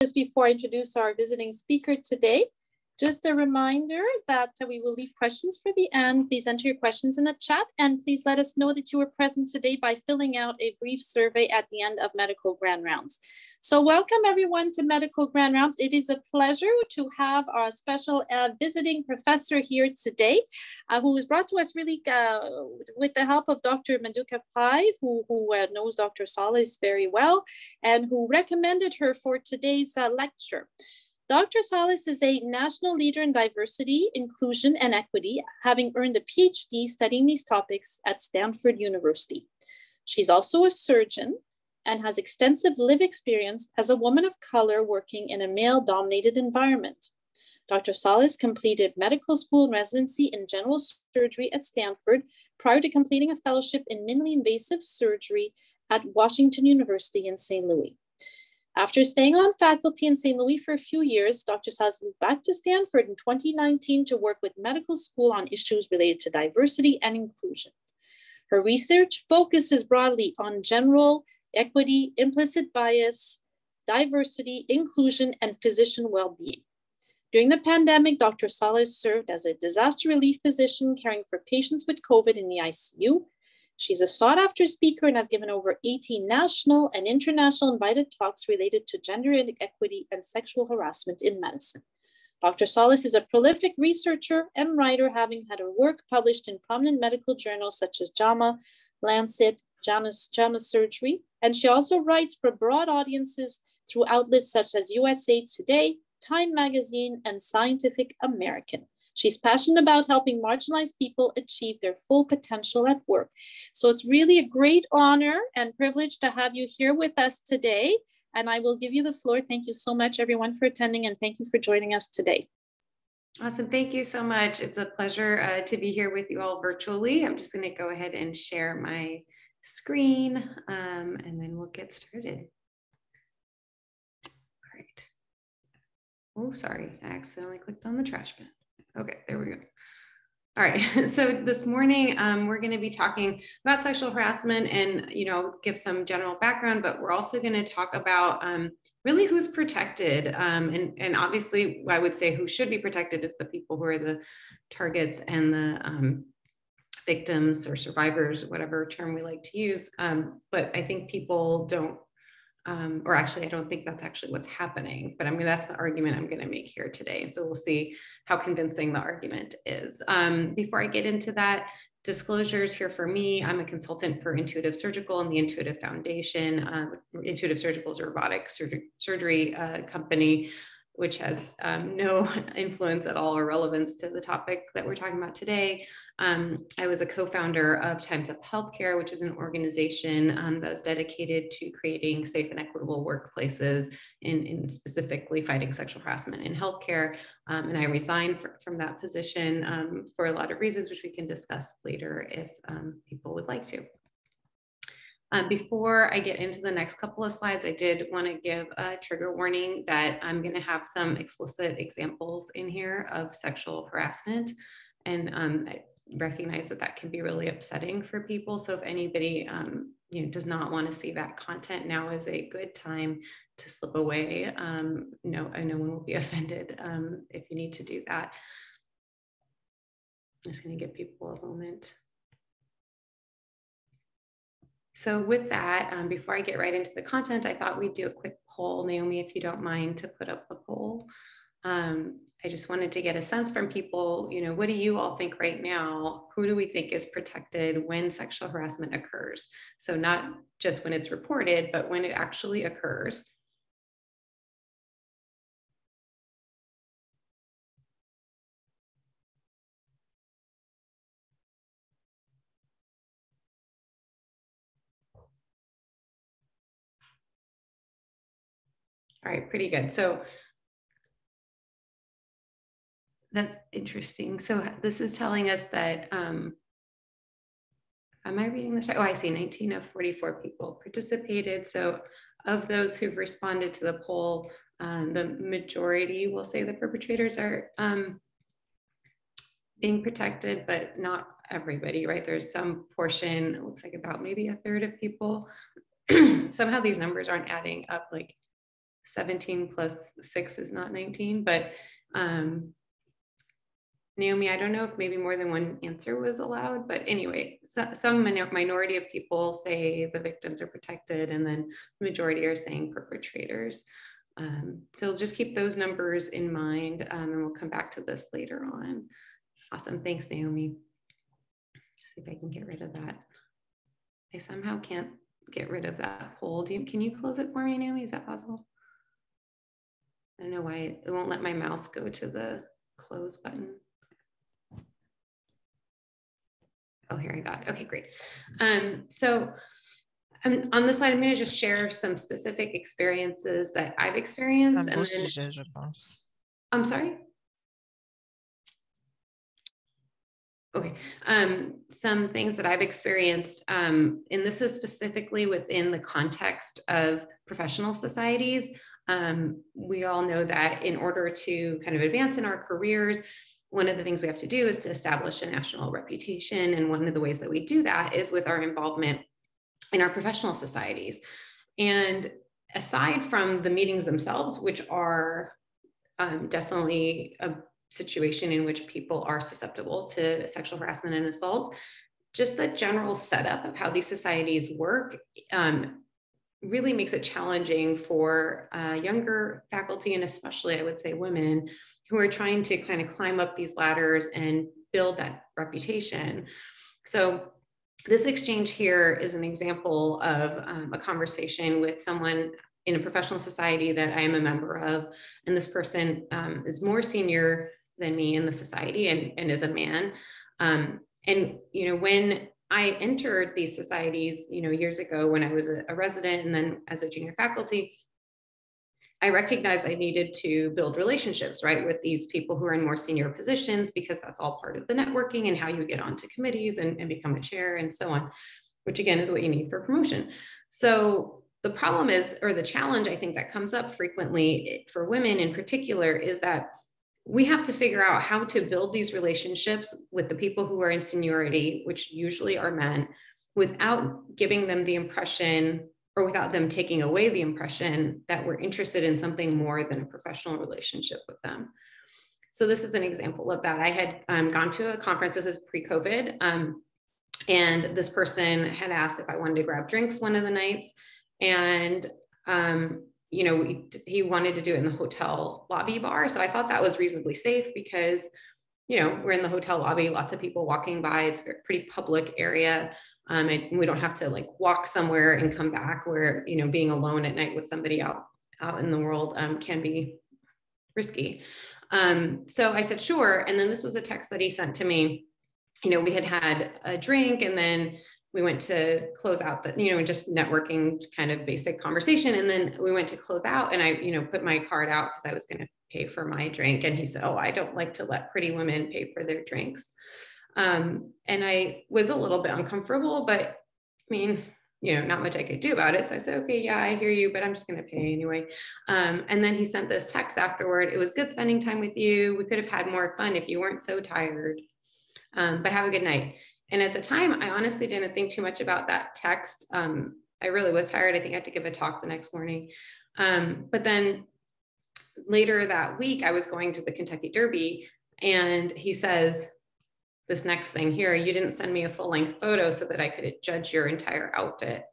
Just before I introduce our visiting speaker today, just a reminder that we will leave questions for the end. Please enter your questions in the chat, and please let us know that you were present today by filling out a brief survey at the end of Medical Grand Rounds. So welcome everyone to Medical Grand Rounds. It is a pleasure to have our special visiting professor here today, who was brought to us really with the help of Dr. Maduka Pai, who knows Dr. Salles very well, and who recommended her for today's lecture. Dr. Salles is a national leader in diversity, inclusion, and equity, having earned a PhD studying these topics at Stanford University. She's also a surgeon and has extensive lived experience as a woman of color working in a male-dominated environment. Dr. Salles completed medical school and residency in general surgery at Stanford prior to completing a fellowship in minimally invasive surgery at Washington University in St. Louis. After staying on faculty in St. Louis for a few years, Dr. Salles moved back to Stanford in 2019 to work with medical school on issues related to diversity and inclusion. Her research focuses broadly on general equity, implicit bias, diversity, inclusion, and physician well-being. During the pandemic, Dr. Salles served as a disaster relief physician caring for patients with COVID in the ICU. She's a sought-after speaker and has given over 18 national and international invited talks related to gender equity and sexual harassment in medicine. Dr. Salles is a prolific researcher and writer, having had her work published in prominent medical journals such as JAMA, Lancet, JAMA Surgery, and she also writes for broad audiences through outlets such as USA Today, Time Magazine, and Scientific American. She's passionate about helping marginalized people achieve their full potential at work. So it's really a great honor and privilege to have you here with us today. And I will give you the floor. Thank you so much, everyone, for attending, and thank you for joining us today. Awesome. Thank you so much. It's a pleasure to be here with you all virtually. I'm just going to go ahead and share my screen, and then we'll get started. All right. Oh, sorry. I accidentally clicked on the trash bin. Okay, there we go. All right, so this morning we're going to be talking about sexual harassment and, give some general background, but we're also going to talk about really who's protected. And obviously, I would say who should be protected is the people who are the targets and the victims or survivors, whatever term we like to use. But I think people don't, or actually, I don't think that's actually what's happening, but that's the argument I'm going to make here today. And so we'll see how convincing the argument is. Before I get into that, disclosures here for me, I'm a consultant for Intuitive Surgical and the Intuitive Foundation. Intuitive Surgical is a robotic surgery company, which has no influence at all or relevance to the topic that we're talking about today. I was a co-founder of Time's Up Healthcare, which is an organization that is dedicated to creating safe and equitable workplaces in specifically fighting sexual harassment in healthcare. And I resigned from that position for a lot of reasons, which we can discuss later if people would like to. Before I get into the next couple of slides, I did want to give a trigger warning that I'm going to have some explicit examples in here of sexual harassment. And I recognize that that can be really upsetting for people. So if anybody does not want to see that content, now is a good time to slip away. No one will be offended if you need to do that. I'm just going to give people a moment. So with that, before I get right into the content, I thought we'd do a quick poll. Naomi, if you don't mind to put up the poll. I just wanted to get a sense from people, what do you all think right now? Who do we think is protected when sexual harassment occurs? So not just when it's reported, but when it actually occurs. All right, pretty good. So that's interesting. So this is telling us that, am I reading this right? Oh, I see 19 of 44 people participated. So of those who've responded to the poll, the majority will say the perpetrators are being protected, but not everybody, right? There's some portion, it looks like about maybe a third of people. Somehow these numbers aren't adding up like 17 plus 6 is not 19, but Naomi, I don't know if maybe more than one answer was allowed, but anyway, some minority of people say the victims are protected, and then the majority are saying perpetrators. So just keep those numbers in mind, and we'll come back to this later on. Awesome, thanks, Naomi. See if I can get rid of that. I somehow can't get rid of that poll. Can you close it for me, Naomi? Is that possible? I don't know why it won't let my mouse go to the close button. Oh, here I got it. Okay, great. So on this slide, I'm going to just share some specific experiences that I've experienced. And then, I'm sorry? Okay, some things that I've experienced, and this is specifically within the context of professional societies. We all know that in order to kind of advance in our careers, one of the things we have to do is to establish a national reputation. And one of the ways that we do that is with our involvement in our professional societies. And aside from the meetings themselves, which are definitely a situation in which people are susceptible to sexual harassment and assault, just the general setup of how these societies work really makes it challenging for younger faculty, and especially I would say women, who are trying to kind of climb up these ladders and build that reputation. So this exchange here is an example of a conversation with someone in a professional society that I am a member of. And this person is more senior than me in the society and is a man. And, you know, when I entered these societies, you know, years ago when I was a resident and then as a junior faculty, I recognized I needed to build relationships, right, with these people who are in more senior positions, because that's all part of the networking and how you get onto committees and become a chair and so on, which again is what you need for promotion. So the problem is, or the challenge I think that comes up frequently for women in particular, is that we have to figure out how to build these relationships with the people who are in seniority, which usually are men, without giving them the impression, or without them taking away the impression, that we're interested in something more than a professional relationship with them. So this is an example of that. I had gone to a conference, this is pre-COVID, and this person had asked if I wanted to grab drinks one of the nights. And you know, he wanted to do it in the hotel lobby bar. So I thought that was reasonably safe because, you know, we're in the hotel lobby, lots of people walking by, it's a pretty public area. And we don't have to like walk somewhere and come back, where, you know, being alone at night with somebody out in the world can be risky. So I said, sure. And then this was a text that he sent to me. You know, we had a drink, and then we went to close out the, you know, just networking kind of basic conversation. And then we went to close out, and I, you know, put my card out because I was going to pay for my drink. And he said, oh, I don't like to let pretty women pay for their drinks. And I was a little bit uncomfortable, but I mean, you know, not much I could do about it. So I said, okay, yeah, I hear you, but I'm just going to pay anyway. And then he sent this text afterward. It was good spending time with you. We could have had more fun if you weren't so tired, but have a good night. And at the time, I honestly didn't think too much about that text. I really was tired. I think I had to give a talk the next morning. But then later that week, I was going to the Kentucky Derby, and he says this next thing here: you didn't send me a full-length photo so that I could judge your entire outfit.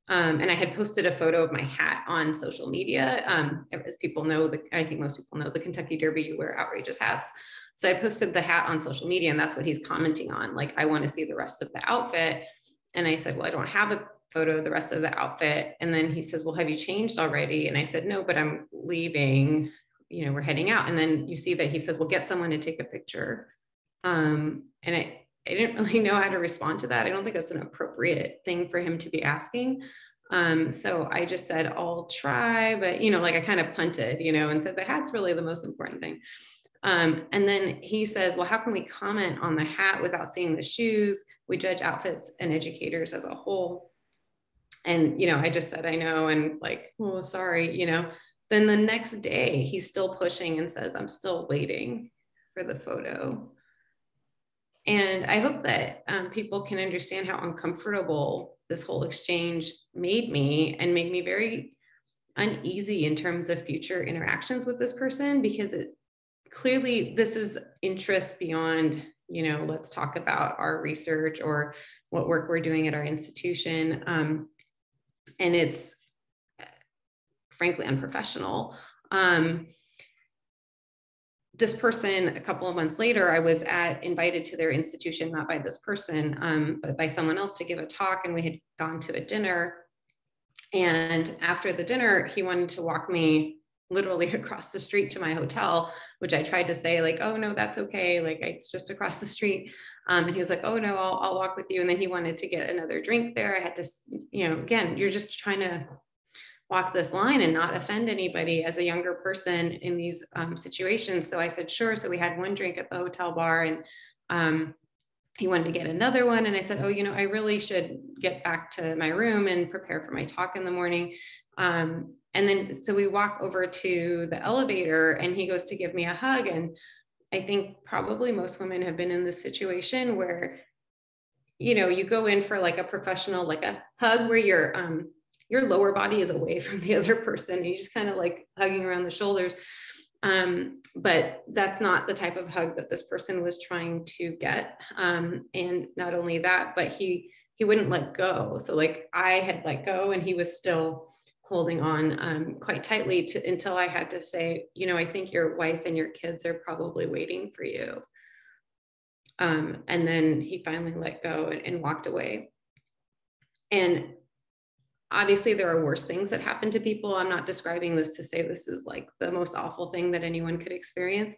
And I had posted a photo of my hat on social media. As people know, I think most people know, the Kentucky Derby, you wear outrageous hats. So I posted the hat on social media, and that's what he's commenting on. Like, I want to see the rest of the outfit. And I said, well, I don't have a photo of the rest of the outfit. And then he says, well, have you changed already? And I said, no, but I'm leaving, you know, we're heading out. And then you see that he says, well, get someone to take a picture. And I didn't really know how to respond to that. I don't think that's an appropriate thing for him to be asking. So I just said, I'll try, but, you know, like I kind of punted, you know, and said the hat's really the most important thing. And then he says, well, how can we comment on the hat without seeing the shoes? We judge outfits and educators as a whole. And, you know, I just said, I know. And like, oh, sorry, you know. Then the next day he's still pushing and says, I'm still waiting for the photo. And I hope that people can understand how uncomfortable this whole exchange made me, and made me very uneasy in terms of future interactions with this person, because clearly this is interest beyond, let's talk about our research or what work we're doing at our institution. And it's frankly unprofessional. This person, a couple of months later, I was invited to their institution, not by this person, but by someone else, to give a talk, and we had gone to a dinner. And after the dinner, he wanted to walk me literally across the street to my hotel, which I tried to say like, oh no, that's okay. Like, it's just across the street. And he was like, oh no, I'll walk with you. And then he wanted to get another drink there. I had to, again, you're just trying to walk this line and not offend anybody as a younger person in these situations. So I said, sure. So we had one drink at the hotel bar, and he wanted to get another one. And I said, oh, I really should get back to my room and prepare for my talk in the morning. And then, so we walk over to the elevator, and he goes to give me a hug. And I think probably most women have been in this situation where, you go in for like a professional, like a hug where your lower body is away from the other person, and you just kind of like hugging around the shoulders. But that's not the type of hug that this person was trying to get. And not only that, but he wouldn't let go. So like I had let go, and he was still holding on quite tightly until I had to say, I think your wife and your kids are probably waiting for you. And then he finally let go and walked away. And obviously there are worse things that happen to people. I'm not describing this to say this is like the most awful thing that anyone could experience,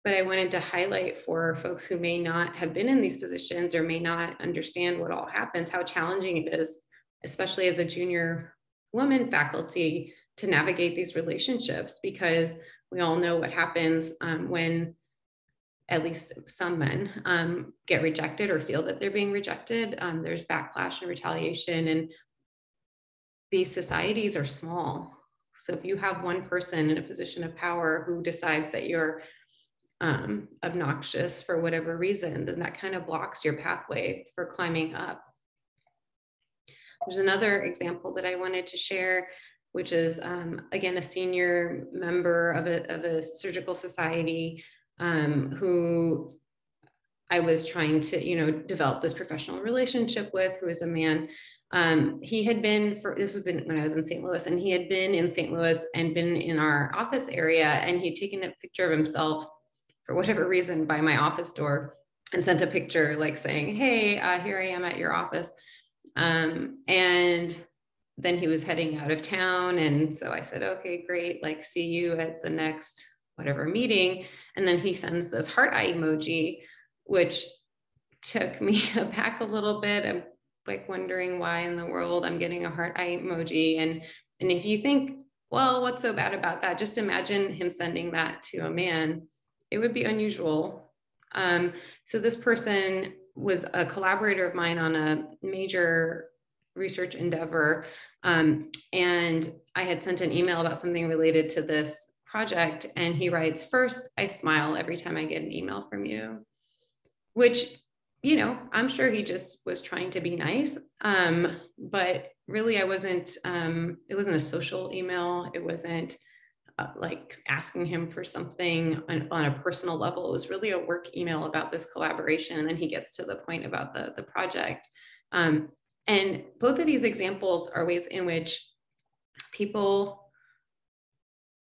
but I wanted to highlight for folks who may not have been in these positions or may not understand what all happens, how challenging it is, especially as a junior woman faculty, to navigate these relationships, because we all know what happens when at least some men get rejected or feel that they're being rejected. There's backlash and retaliation, and these societies are small. So if you have one person in a position of power who decides that you're obnoxious for whatever reason, then that kind of blocks your pathway for climbing up. There's another example that I wanted to share, which is, again, a senior member of a surgical society who I was trying to, develop this professional relationship with, who is a man. He had been this was when I was in St. Louis, and he had been in St. Louis and been in our office area, and he'd taken a picture of himself for whatever reason by my office door and sent a picture like saying, hey, here I am at your office. And then he was heading out of town. And so I said, okay, great. Like, see you at the next whatever meeting. And then he sends this heart eye emoji, which took me aback a little bit. I'm like wondering why in the world I'm getting a heart eye emoji. And if you think, well, what's so bad about that? Just imagine him sending that to a man. It would be unusual. So this person was a collaborator of mine on a major research endeavor. And I had sent an email about something related to this project. And he writes, first, I smile every time I get an email from you, which, I'm sure he just was trying to be nice. But really it wasn't a social email. It wasn't like asking him for something on a personal level. It was really a work email about this collaboration. And then he gets to the point about the project. And both of these examples are ways in which people,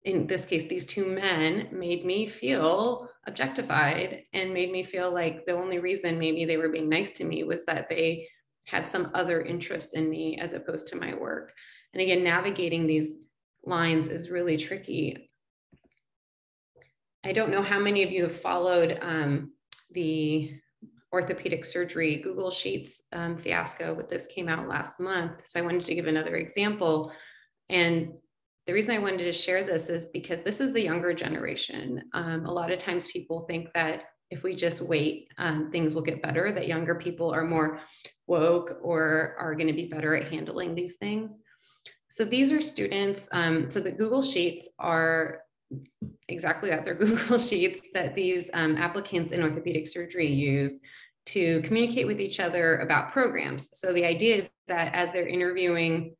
in this case, these two men, made me feel objectified and made me feel like the only reason maybe they were being nice to me was that they had some other interest in me as opposed to my work. And again, navigating these lines is really tricky. I don't know how many of you have followed the orthopedic surgery Google Sheets fiasco, but this came out last month. So I wanted to give another example. And the reason I wanted to share this is because this is the younger generation. A lot of times people think that if we just wait, things will get better, that younger people are more woke or are going to be better at handling these things. So these are students. So the Google Sheets are exactly that. They're Google Sheets that these applicants in orthopedic surgery use to communicate with each other about programs. So the idea is that as they're interviewing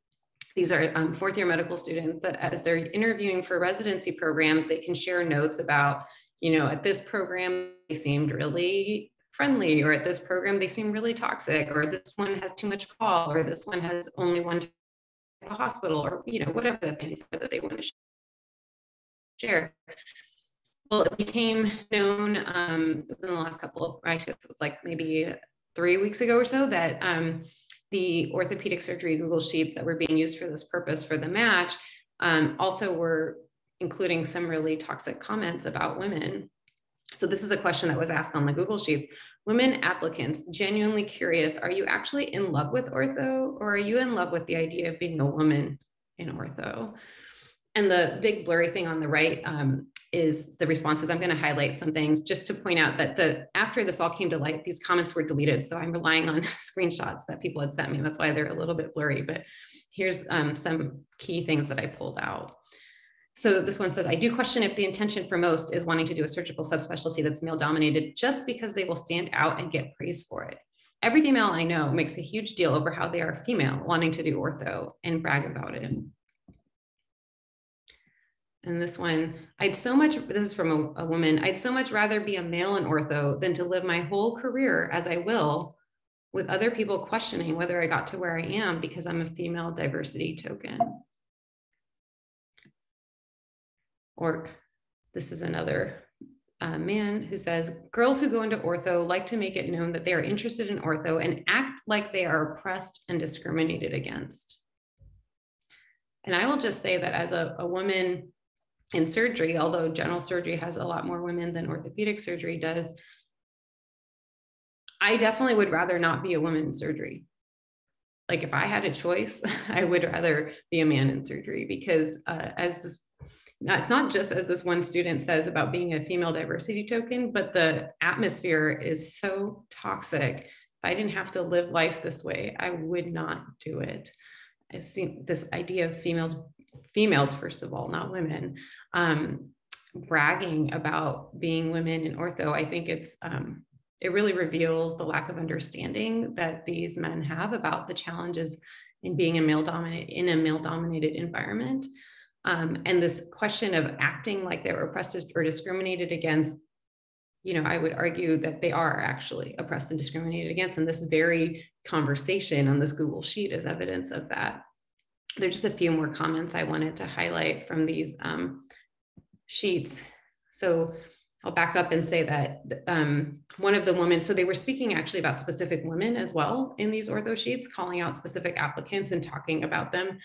These are fourth year medical students that as they're interviewing for residency programs, they can share notes about, you know, at this program, they seemed really friendly, or at this program, they seem really toxic, or this one has too much call, or this one has only one type of hospital, or, you know, whatever the things are that they want to share. Well, it became known within the last couple of, actually, it was like maybe 3 weeks ago or so, that the orthopedic surgery Google Sheets that were being used for this purpose for the match also were including some really toxic comments about women. So this is a question that was asked on the Google Sheets. Women applicants, genuinely curious, are you actually in love with ortho, or are you in love with the idea of being a woman in ortho? And the big blurry thing on the right is the responses. I'm going to highlight some things just to point out that after this all came to light, these comments were deleted. So I'm relying on screenshots that people had sent me. That's why they're a little bit blurry, but here's some key things that I pulled out. So this one says, I do question if the intention for most is wanting to do a surgical subspecialty that's male dominated just because they will stand out and get praise for it. Every female I know makes a huge deal over how they are female wanting to do ortho and brag about it. And this one, this is from a woman, I'd so much rather be a male in ortho than to live my whole career as I will with other people questioning whether I got to where I am because I'm a female diversity token. Or this is another man who says, girls who go into ortho like to make it known that they are interested in ortho and act like they are oppressed and discriminated against. And I will just say that as a woman in surgery, although general surgery has a lot more women than orthopedic surgery does, I definitely would rather not be a woman in surgery. Like if I had a choice, I would rather be a man in surgery, because it's not just as this one student says about being a female diversity token, but the atmosphere is so toxic. If I didn't have to live life this way, I would not do it. I see this idea of females, first of all, not women, bragging about being women in ortho. I think it really reveals the lack of understanding that these men have about the challenges in being in a male-dominated environment. And this question of acting like they're oppressed or discriminated against, you know, I would argue that they are actually oppressed and discriminated against. And this very conversation on this Google Sheet is evidence of that. There's just a few more comments I wanted to highlight from these sheets. So I'll back up and say that one of the women, so they were speaking actually about specific women as well in these ortho sheets, calling out specific applicants and talking about them,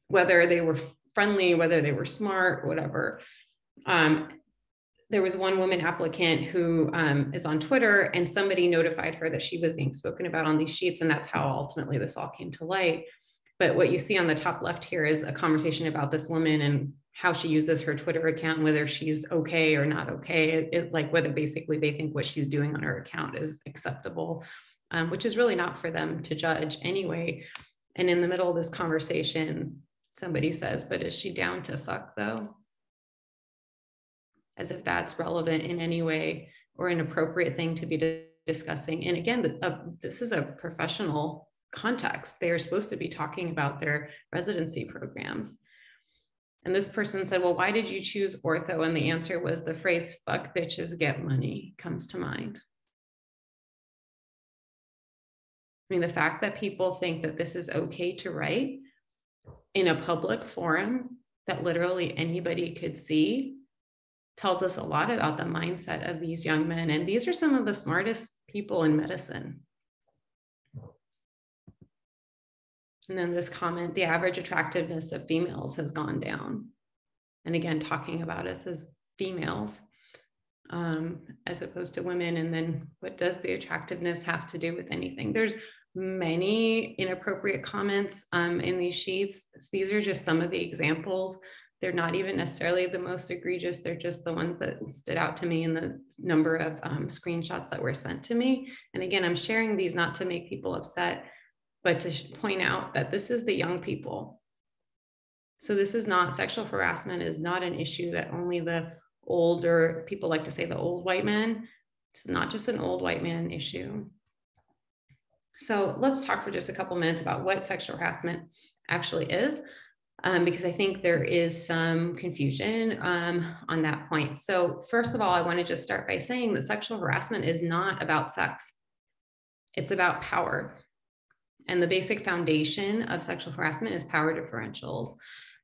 whether they were friendly, whether they were smart, whatever. There was one woman applicant who is on Twitter, and somebody notified her that she was being spoken about on these sheets. And that's how ultimately this all came to light. But what you see on the top left here is a conversation about this woman and how she uses her Twitter account, whether she's okay or not okay, like whether basically they think what she's doing on her account is acceptable, which is really not for them to judge anyway. And in the middle of this conversation, somebody says, but is she down to fuck though? As if that's relevant in any way or an appropriate thing to be discussing. And again, this is a professional context. They are supposed to be talking about their residency programs. And this person said, well, why did you choose ortho? And the answer was the phrase, fuck bitches, get money, comes to mind. I mean, the fact that people think that this is okay to write in a public forum that literally anybody could see tells us a lot about the mindset of these young men. And these are some of the smartest people in medicine. And then this comment, the average attractiveness of females has gone down. And again, talking about us as females as opposed to women. And then what does the attractiveness have to do with anything? There's many inappropriate comments in these sheets. These are just some of the examples. They're not even necessarily the most egregious. They're just the ones that stood out to me in the number of screenshots that were sent to me. And again, I'm sharing these not to make people upset, but to point out that this is the young people. So this is not, sexual harassment is not an issue that only the older, people like to say the old white men. It's not just an old white man issue. So let's talk for just a couple minutes about what sexual harassment actually is, because I think there is some confusion on that point. So first of all, I want to just start by saying that sexual harassment is not about sex. It's about power. And the basic foundation of sexual harassment is power differentials.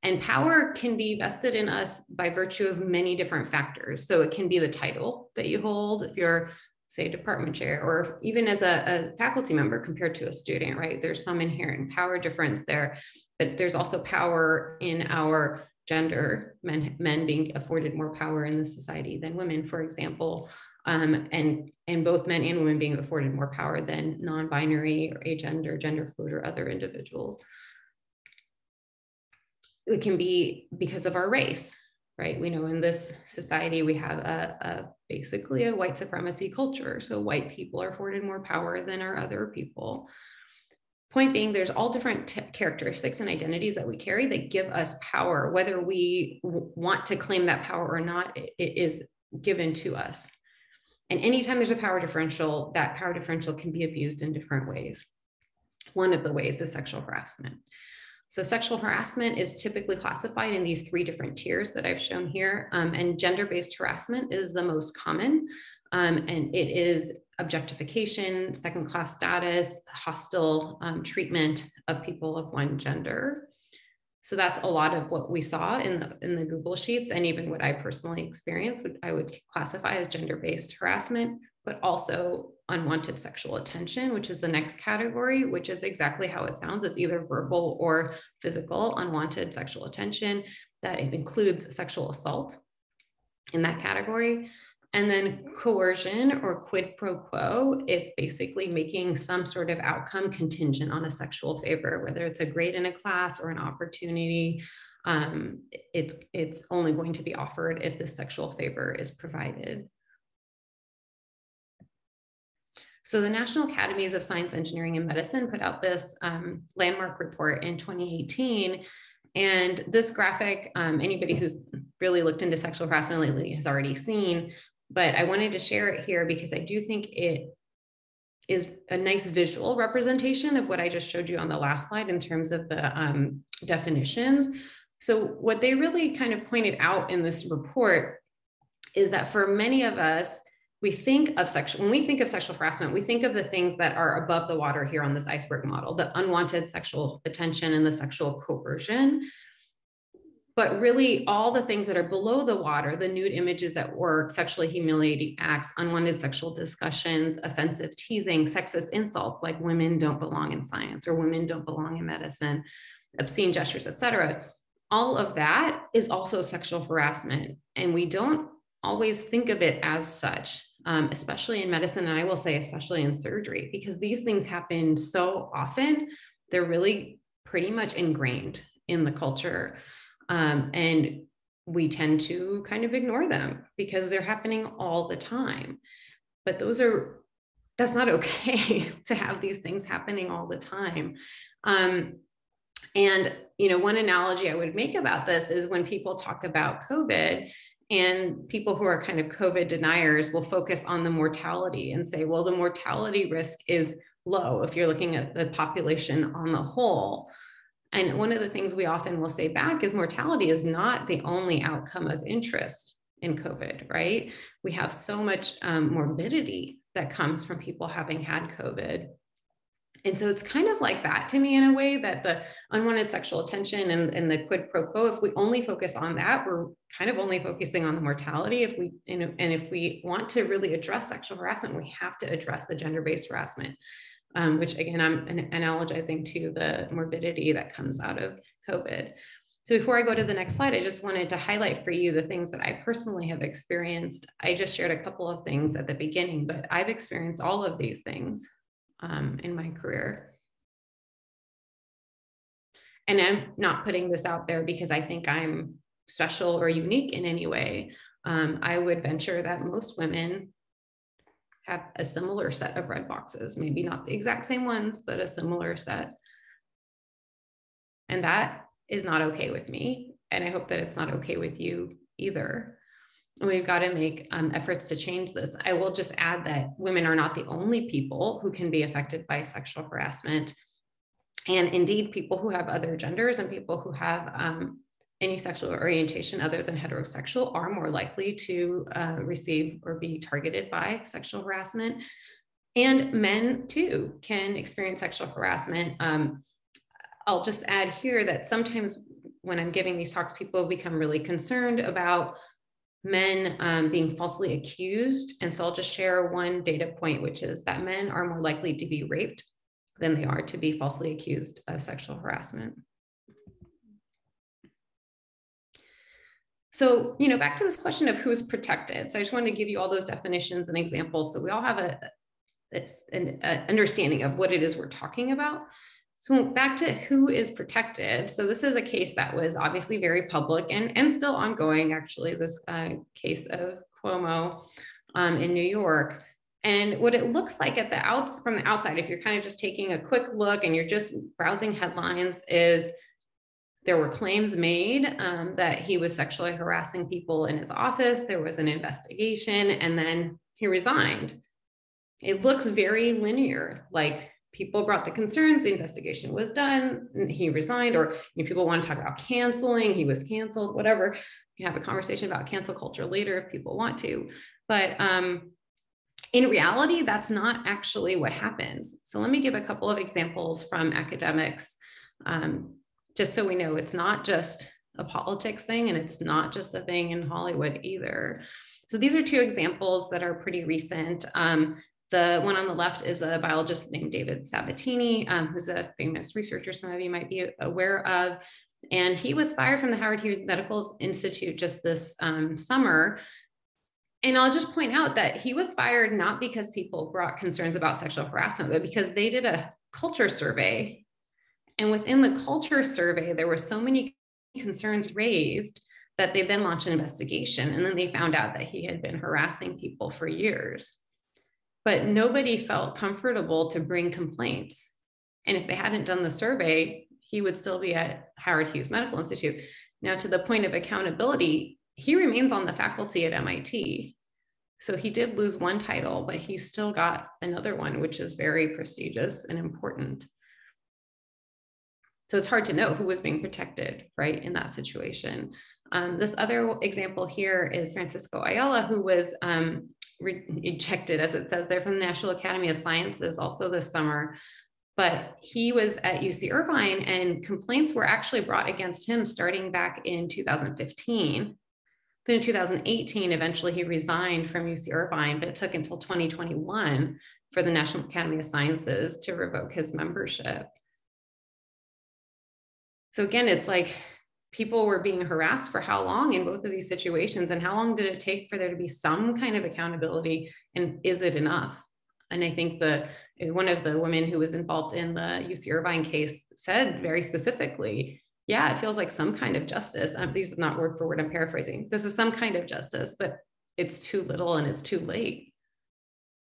And power can be vested in us by virtue of many different factors. So it can be the title that you hold if you're, say, a department chair, or even as a faculty member compared to a student, right? There's some inherent power difference there, but there's also power in our gender, men being afforded more power in the society than women, for example, and both men and women being afforded more power than non-binary or agender, gender fluid, or other individuals. It can be because of our race, right? We know in this society, we have basically a white supremacy culture. So white people are afforded more power than our other people. Point being, there's all different characteristics and identities that we carry that give us power. Whether we want to claim that power or not, it is given to us. And anytime there's a power differential, that power differential can be abused in different ways. One of the ways is sexual harassment. So sexual harassment is typically classified in these 3 different tiers that I've shown here. And gender-based harassment is the most common. And it is objectification, second-class status, hostile treatment of people of one gender. So that's a lot of what we saw in the Google Sheets, and even what I personally experienced, I would classify as gender-based harassment, but also unwanted sexual attention, which is the next category, which is exactly how it sounds. It's either verbal or physical unwanted sexual attention. That it includes sexual assault in that category. And then coercion, or quid pro quo, is basically making some sort of outcome contingent on a sexual favor, whether it's a grade in a class or an opportunity. It's only going to be offered if the sexual favor is provided. So the National Academies of Science, Engineering, and Medicine put out this landmark report in 2018. And this graphic, anybody who's really looked into sexual harassment lately has already seen, but I wanted to share it here because I do think it is a nice visual representation of what I just showed you on the last slide in terms of the definitions. So what they really kind of pointed out in this report is that for many of us, when we think of sexual harassment, we think of the things that are above the water here on this iceberg model, the unwanted sexual attention and the sexual coercion. But really all the things that are below the water, the nude images at work, sexually humiliating acts, unwanted sexual discussions, offensive teasing, sexist insults like women don't belong in science or women don't belong in medicine, obscene gestures, etc. All of that is also sexual harassment. And we don't always think of it as such, especially in medicine. And I will say, especially in surgery, because these things happen so often, they're really pretty much ingrained in the culture. And we tend to kind of ignore them because they're happening all the time. But that's not okay to have these things happening all the time. And, one analogy I would make about this is when people talk about COVID, and people who are kind of COVID deniers will focus on the mortality and say, well, the mortality risk is low if you're looking at the population on the whole. And one of the things we often will say back is mortality is not the only outcome of interest in COVID, right? We have so much morbidity that comes from people having had COVID. And so it's kind of like that to me in a way, that the unwanted sexual attention and the quid pro quo, if we only focus on that, we're kind of only focusing on the mortality. If we want to really address sexual harassment, we have to address the gender-based harassment. Which again, I'm analogizing to the morbidity that comes out of COVID. So before I go to the next slide, I just wanted to highlight for you the things that I personally have experienced. I just shared a couple of things at the beginning, but I've experienced all of these things in my career. And I'm not putting this out there because I think I'm special or unique in any way. I would venture that most women have a similar set of red boxes, maybe not the exact same ones, but a similar set. And that is not okay with me. And I hope that it's not okay with you either. And we've got to make efforts to change this. I will just add that women are not the only people who can be affected by sexual harassment. And indeed, people who have other genders and people who have any sexual orientation other than heterosexual are more likely to receive or be targeted by sexual harassment. And men too can experience sexual harassment. I'll just add here that sometimes when I'm giving these talks, people become really concerned about men being falsely accused. And so I'll just share one data point, which is that men are more likely to be raped than they are to be falsely accused of sexual harassment. So, back to this question of who's protected. So I just wanted to give you all those definitions and examples so we all have an understanding of what it is we're talking about. So back to who is protected. So this is a case that was obviously very public and still ongoing, actually, this case of Cuomo in New York. And what it looks like from the outside, if you're kind of just taking a quick look and you're just browsing headlines, is there were claims made that he was sexually harassing people in his office. There was an investigation, and then he resigned. It looks very linear, like people brought the concerns, the investigation was done, and he resigned, or people want to talk about canceling, he was canceled, whatever. You can have a conversation about cancel culture later if people want to. But in reality, that's not actually what happens. So let me give a couple of examples from academics, just so we know it's not just a politics thing, and it's not just a thing in Hollywood either. So these are two examples that are pretty recent. The one on the left is a biologist named David Sabatini, who's a famous researcher some of you might be aware of. And he was fired from the Howard Hughes Medical Institute just this summer. And I'll just point out that he was fired not because people brought concerns about sexual harassment, but because they did a culture survey. And within the culture survey, there were so many concerns raised that they then launched an investigation. And then they found out that he had been harassing people for years. But nobody felt comfortable to bring complaints. And if they hadn't done the survey, he would still be at Howard Hughes Medical Institute. Now, to the point of accountability, he remains on the faculty at MIT. So he did lose one title, but he still got another one, which is very prestigious and important. So it's hard to know who was being protected, right, in that situation. This other example here is Francisco Ayala, who was ejected, as it says there, from the National Academy of Sciences also this summer. But he was at UC Irvine, and complaints were actually brought against him starting back in 2015. Then in 2018, eventually he resigned from UC Irvine, but it took until 2021 for the National Academy of Sciences to revoke his membership. So again, it's like people were being harassed for how long in both of these situations, and how long did it take for there to be some kind of accountability, and is it enough? And I think one of the women who was involved in the UC Irvine case said very specifically, yeah, it feels like some kind of justice. These are not word for word, I'm paraphrasing. This is some kind of justice, but it's too little and it's too late.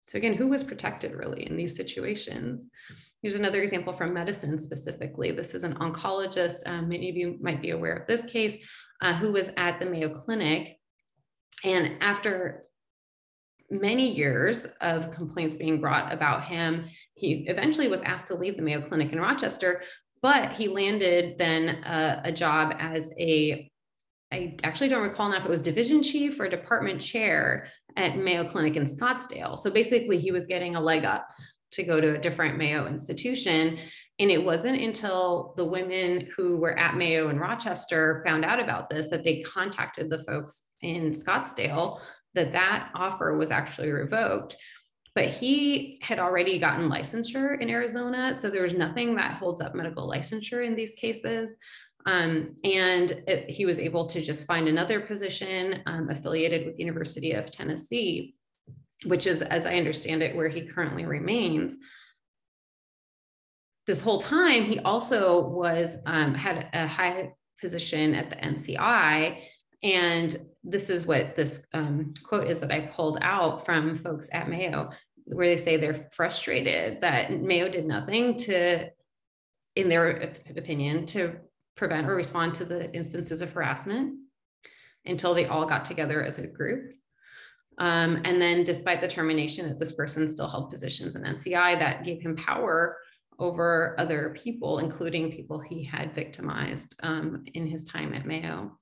So again, who was protected really in these situations? Here's another example from medicine specifically. This is an oncologist, many of you might be aware of this case, who was at the Mayo Clinic. And after many years of complaints being brought about him, he eventually was asked to leave the Mayo Clinic in Rochester, but he landed then a job as I actually don't recall now if it was division chief or department chair at Mayo Clinic in Scottsdale. So basically he was getting a leg up to go to a different Mayo institution. And it wasn't until the women who were at Mayo in Rochester found out about this that they contacted the folks in Scottsdale that offer was actually revoked. But he had already gotten licensure in Arizona. So there was nothing that holds up medical licensure in these cases. He was able to just find another position affiliated with the University of Tennessee, which is, as I understand it, where he currently remains. This whole time, he also was had a high position at the NCI. And this is what this quote is that I pulled out from folks at Mayo, where they say they're frustrated that Mayo did nothing to, in their opinion, to prevent or respond to the instances of harassment until they all got together as a group. And then despite the termination that this person still held positions in NCI that gave him power over other people, including people he had victimized in his time at Mayo.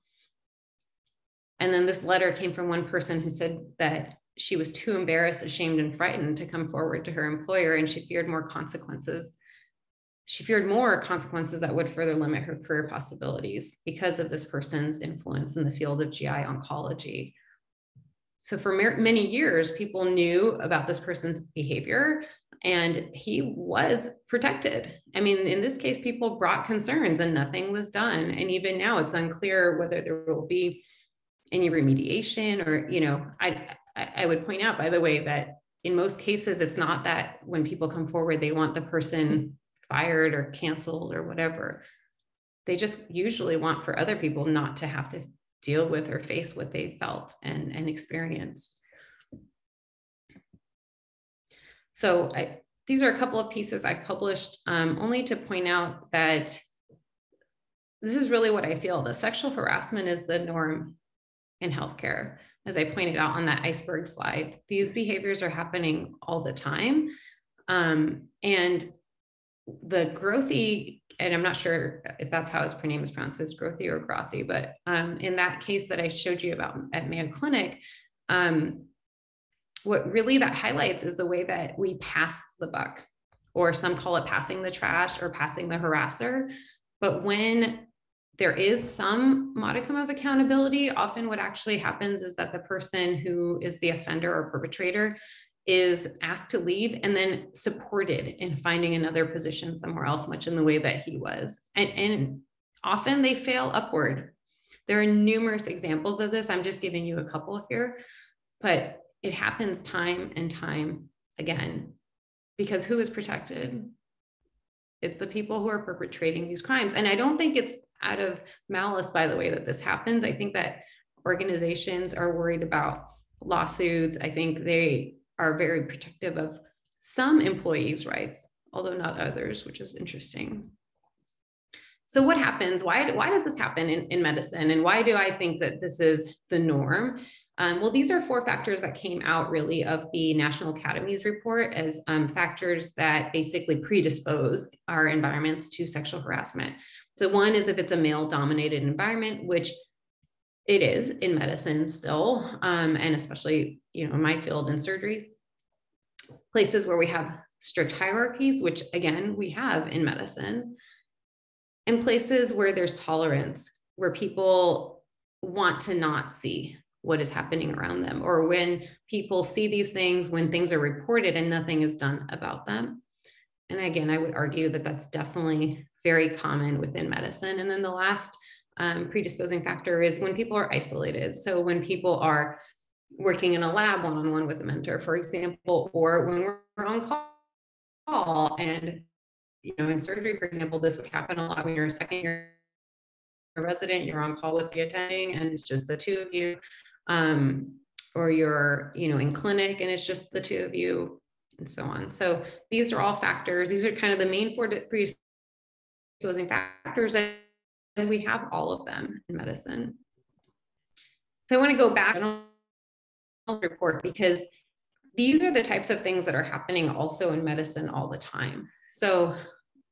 And then this letter came from one person who said that she was too embarrassed, ashamed, and frightened to come forward to her employer, and she feared more consequences. She feared more consequences that would further limit her career possibilities because of this person's influence in the field of GI oncology. So for many years, people knew about this person's behavior, and he was protected. I mean, in this case, people brought concerns and nothing was done. And even now it's unclear whether there will be any remediation or, you know, I would point out, by the way, that in most cases, it's not that when people come forward, they want the person fired or canceled or whatever. They just usually want for other people not to have to deal with or face what they felt and experienced. So these are a couple of pieces I've published only to point out that this is really what I feel. The sexual harassment is the norm in healthcare. As I pointed out on that iceberg slide, these behaviors are happening all the time. And the growthy, and I'm not sure if that's how his name is pronounced, it's growthy or grothy, but in that case that I showed you about at Mayo Clinic, what really that highlights is the way that we pass the buck, or some call it passing the trash or passing the harasser. But when there is some modicum of accountability, often what actually happens is that the person who is the offender or perpetrator is asked to leave and then supported in finding another position somewhere else, much in the way that he was. And often they fail upward. There are numerous examples of this. I'm just giving you a couple here, but it happens time and time again, because who is protected? It's the people who are perpetrating these crimes. And I don't think it's out of malice, by the way, that this happens. I think that organizations are worried about lawsuits. I think they are very protective of some employees' rights, although not others, which is interesting. So what happens? Why does this happen in medicine? And why do I think that this is the norm? Well, these are 4 factors that came out really of the National Academy's report as factors that basically predispose our environments to sexual harassment. So one is if it's a male-dominated environment, which it is in medicine still, and especially, you know, in my field in surgery, places where we have strict hierarchies, which again, we have in medicine, and places where there's tolerance, where people want to not see what is happening around them, or when people see these things, when things are reported and nothing is done about them. And again, I would argue that that's definitely very common within medicine. And then the last predisposing factor is when people are isolated. So when people are working in a lab one-on-one with a mentor, for example, or when we're on call, and you know, in surgery, for example, this would happen a lot when you're a second-year resident, you're on call with the attending, and it's just the 2 of you, or you're, you know, in clinic, and it's just the 2 of you, and so on. So these are all factors. These are kind of the main 4 predisposing factors, and we have all of them in medicine. So I want to go back to the report, because these are the types of things that are happening also in medicine all the time. So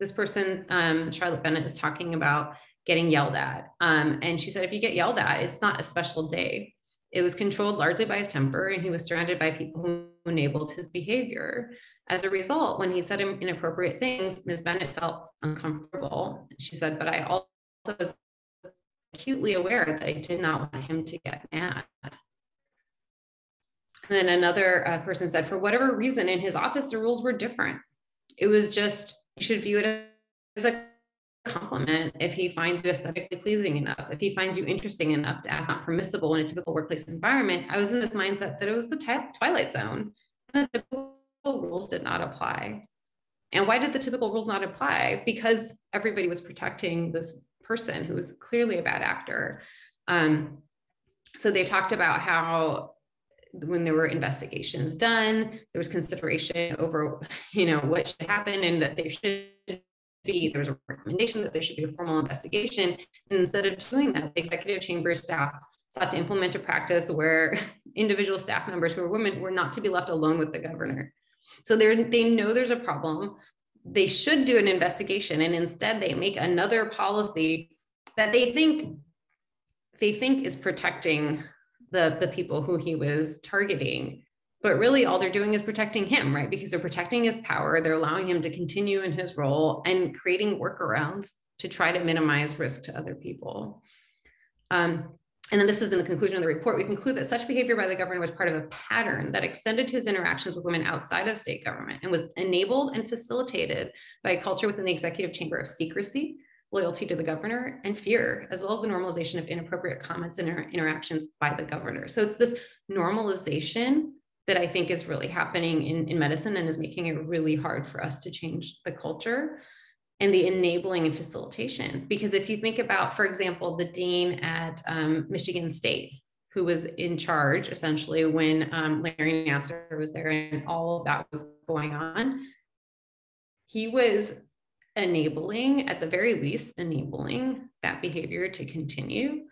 this person, Charlotte Bennett, is talking about getting yelled at. And she said, if you get yelled at, it's not a special day. It was controlled largely by his temper, and he was surrounded by people who enabled his behavior. As a result, when he said inappropriate things, Ms. Bennett felt uncomfortable. She said, but I also was acutely aware that I did not want him to get mad. And then another person said, for whatever reason, in his office, the rules were different. It was just, you should view it as a compliment if he finds you aesthetically pleasing enough, if he finds you interesting enough to ask, not permissible in a typical workplace environment. I was in this mindset that it was the twilight zone, and the typical rules did not apply. And why did the typical rules not apply? Because everybody was protecting this person who was clearly a bad actor. So they talked about how when there were investigations done, there was consideration over, you know, what should happen, and that there should be, there was a recommendation that there should be a formal investigation. And instead of doing that, the executive chamber staff sought to implement a practice where individual staff members who were women were not to be left alone with the governor. So they know there's a problem. they should do an investigation, and instead they make another policy that they think is protecting the people who he was targeting. But really all they're doing is protecting him, right? Because they're protecting his power. They're allowing him to continue in his role and creating workarounds to try to minimize risk to other people. And then this is in the conclusion of the report. We conclude that such behavior by the governor was part of a pattern that extended to his interactions with women outside of state government and was enabled and facilitated by a culture within the executive chamber of secrecy, loyalty to the governor, and fear, as well as the normalization of inappropriate comments and interactions by the governor. So it's this normalization that I think is really happening in medicine and is making it really hard for us to change the culture, and the enabling and facilitation. Because if you think about, for example, the dean at Michigan State, who was in charge essentially when Larry Nassar was there and all of that was going on, he was enabling, at the very least, enabling that behavior to continue.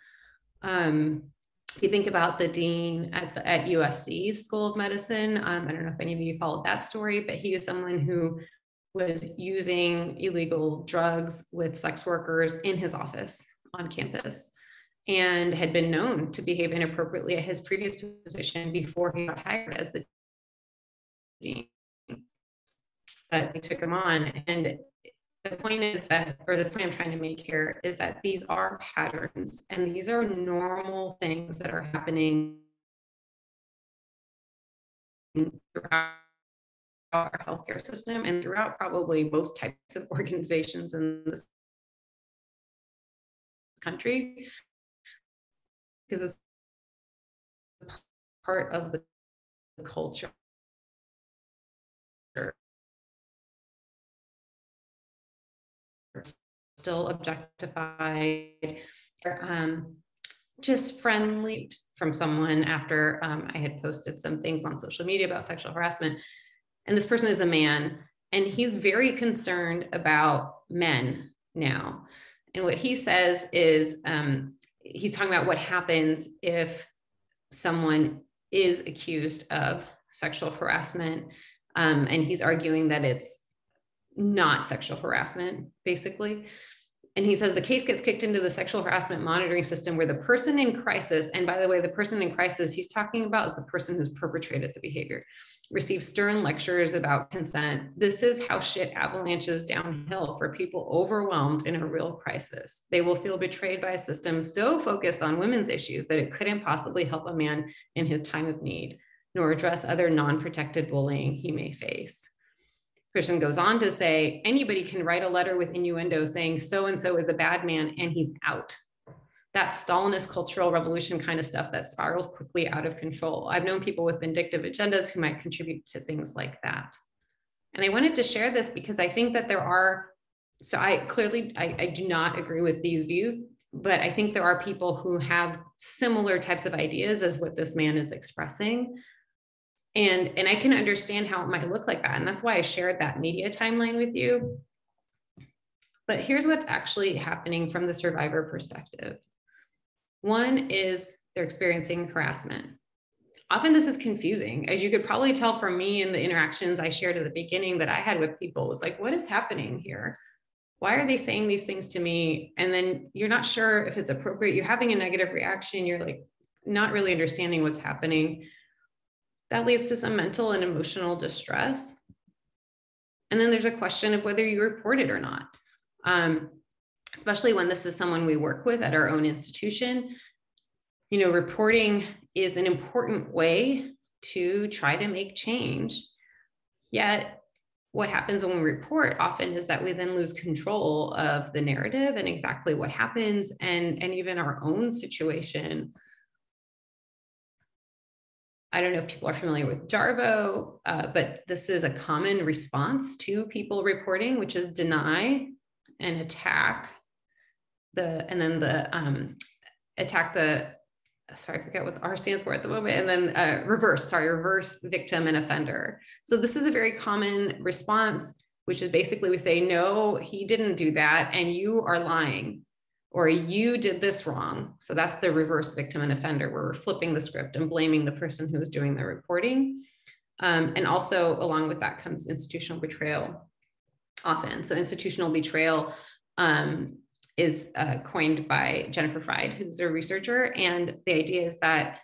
If you think about the dean at USC School of Medicine, I don't know if any of you followed that story, but he was someone who was using illegal drugs with sex workers in his office on campus and had been known to behave inappropriately at his previous position before he got hired as the dean. But they took him on. And the point is that, or the point I'm trying to make here is that these are patterns and these are normal things that are happening throughout our healthcare system and throughout probably most types of organizations in this country, because it's part of the culture. Still objectified, just friendly from someone after I had posted some things on social media about sexual harassment. And this person is a man, and he's very concerned about men now. And what he says is, he's talking about what happens if someone is accused of sexual harassment. And he's arguing that it's not sexual harassment, basically. And he says the case gets kicked into the sexual harassment monitoring system where the person in crisis, and by the way, the person in crisis he's talking about is the person who's perpetrated the behavior, receives stern lectures about consent. This is how shit avalanches downhill for people overwhelmed in a real crisis. They will feel betrayed by a system so focused on women's issues that it couldn't possibly help a man in his time of need, nor address other non-protected bullying he may face. Person goes on to say, anybody can write a letter with innuendo saying so-and-so is a bad man and he's out. That Stalinist cultural revolution kind of stuff that spirals quickly out of control. I've known people with vindictive agendas who might contribute to things like that. And I wanted to share this because I think that there are, so I do not agree with these views, but I think there are people who have similar types of ideas as what this man is expressing. And I can understand how it might look like that. And that's why I shared that media timeline with you. But here's what's actually happening from the survivor perspective. One is they're experiencing harassment. Often this is confusing. As you could probably tell from me in the interactions I shared at the beginning that I had with people, it was like, what is happening here? Why are they saying these things to me? And then you're not sure if it's appropriate. You're having a negative reaction. You're like not really understanding what's happening. That leads to some mental and emotional distress. And then there's a question of whether you report it or not, especially when this is someone we work with at our own institution. You know, reporting is an important way to try to make change. Yet what happens when we report often is that we then lose control of the narrative and exactly what happens and even our own situation. I don't know if people are familiar with JARVO, but this is a common response to people reporting, which is deny and attack attack the, sorry, I forget what the R stands for at the moment, and then reverse victim and offender. So this is a very common response, which is basically we say, no, he didn't do that, and you are lying. Or you did this wrong. So that's the reverse victim and offender, where we're flipping the script and blaming the person who's doing the reporting. And also along with that comes institutional betrayal. often. So institutional betrayal is coined by Jennifer Fried, who's a researcher. And the idea is that,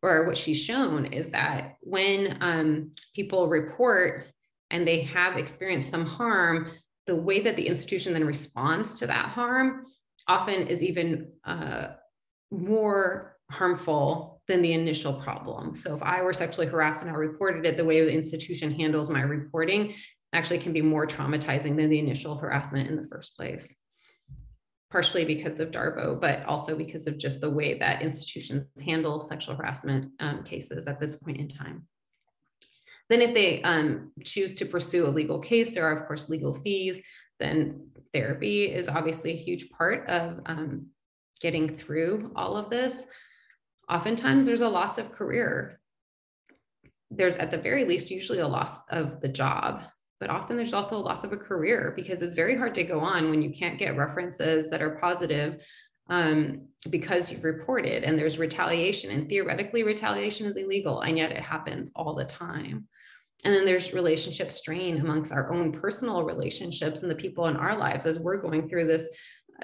or what she's shown is that when people report and they have experienced some harm, the way that the institution then responds to that harm often is even more harmful than the initial problem. So if I were sexually harassed and I reported it, the way the institution handles my reporting actually can be more traumatizing than the initial harassment in the first place. Partially because of DARVO, but also because of just the way that institutions handle sexual harassment cases at this point in time. Then if they choose to pursue a legal case, there are of course legal fees. Then therapy is obviously a huge part of getting through all of this. Oftentimes there's a loss of career. There's at the very least usually a loss of the job, but often there's also a loss of a career because it's very hard to go on when you can't get references that are positive because you've reported, and there's retaliation, and theoretically retaliation is illegal, and yet it happens all the time. And then there's relationship strain amongst our own personal relationships and the people in our lives as we're going through this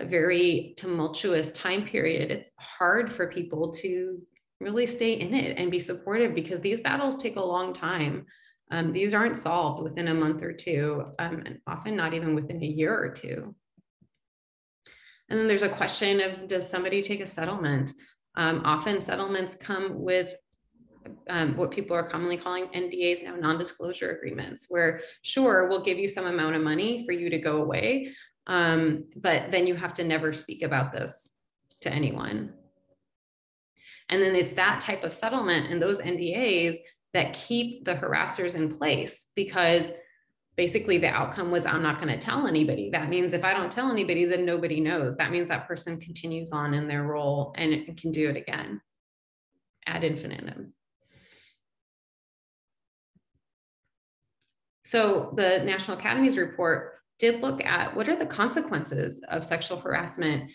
very tumultuous time period. It's hard for people to really stay in it and be supportive because these battles take a long time. These aren't solved within a month or two, and often not even within a year or two. And then there's a question of, does somebody take a settlement? Often settlements come with what people are commonly calling NDAs now, non-disclosure agreements, where sure, we'll give you some amount of money for you to go away, but then you have to never speak about this to anyone. And then it's that type of settlement and those NDAs that keep the harassers in place, because basically the outcome was, I'm not going to tell anybody. That means if I don't tell anybody, then nobody knows. That means that person continues on in their role and can do it again ad infinitum. So the National Academy's report did look at what are the consequences of sexual harassment.